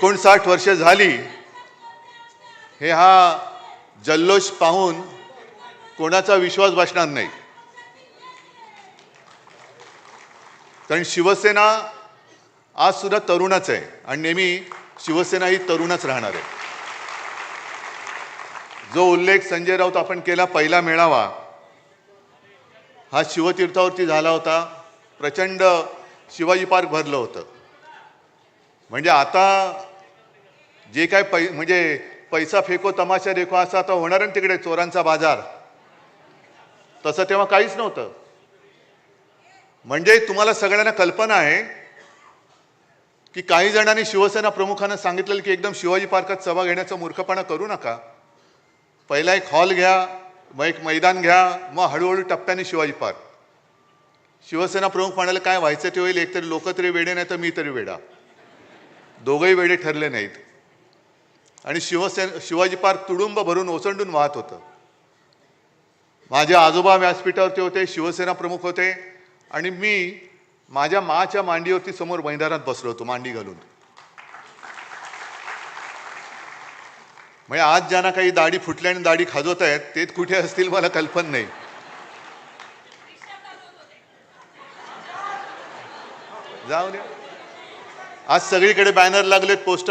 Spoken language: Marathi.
59 वर्ष झाली हे हा जल्लोष पाहून कोणाचा विश्वास बसणार नाही. कारण शिवसेना आज सुद्धा तरुणच आहे आणि नेहमी शिवसेना ही तरुणच राहणार आहे. जो उल्लेख संजय राऊत आपण केला, पहिला मेळावा हा शिवतीर्थावरती झाला होता. प्रचंड शिवाजी पार्क भरलं होतं. म्हणजे आता जे काय म्हणजे पैसा फेको तमाशा देखो असं आता होणार आहे तिकडे, चोरांचा बाजार, तसं तेव्हा काहीच नव्हतं. म्हणजे तुम्हाला सगळ्यांना कल्पना आहे की काही जणांनी शिवसेना प्रमुखांना सांगितलेलं की एकदम शिवाजी पार्कात सभा घेण्याचा मूर्खपणा करू नका. पहिला एक हॉल घ्या, मग एक मैदान घ्या, मग हळूहळू टप्प्याने शिवाजी पार्क. शिवसेना प्रमुख म्हणाले काय व्हायचं ते होईल, एकतरी लोक तरी वेडे नाही तर मी तरी वेडा. दोघंही वेडे ठरले नाहीत आणि शिवाजी पार्क तुडुंब भरून ओसंडून वाहत होतं. माझे आजोबा व्यासपीठावरती होते, शिवसेना प्रमुख होते आणि मी माझ्या माच्या मांडीवरती समोर मैदानात बसलो होतो, मांडी घालून. म्हणजे आज ज्यांना काही दाढी फुटल्या आणि दाढी खाजवत आहेत ते कुठे असतील मला कल्पना नाही. जाऊ दे, आज सगळीकडे बॅनर लागलेत, पोस्टर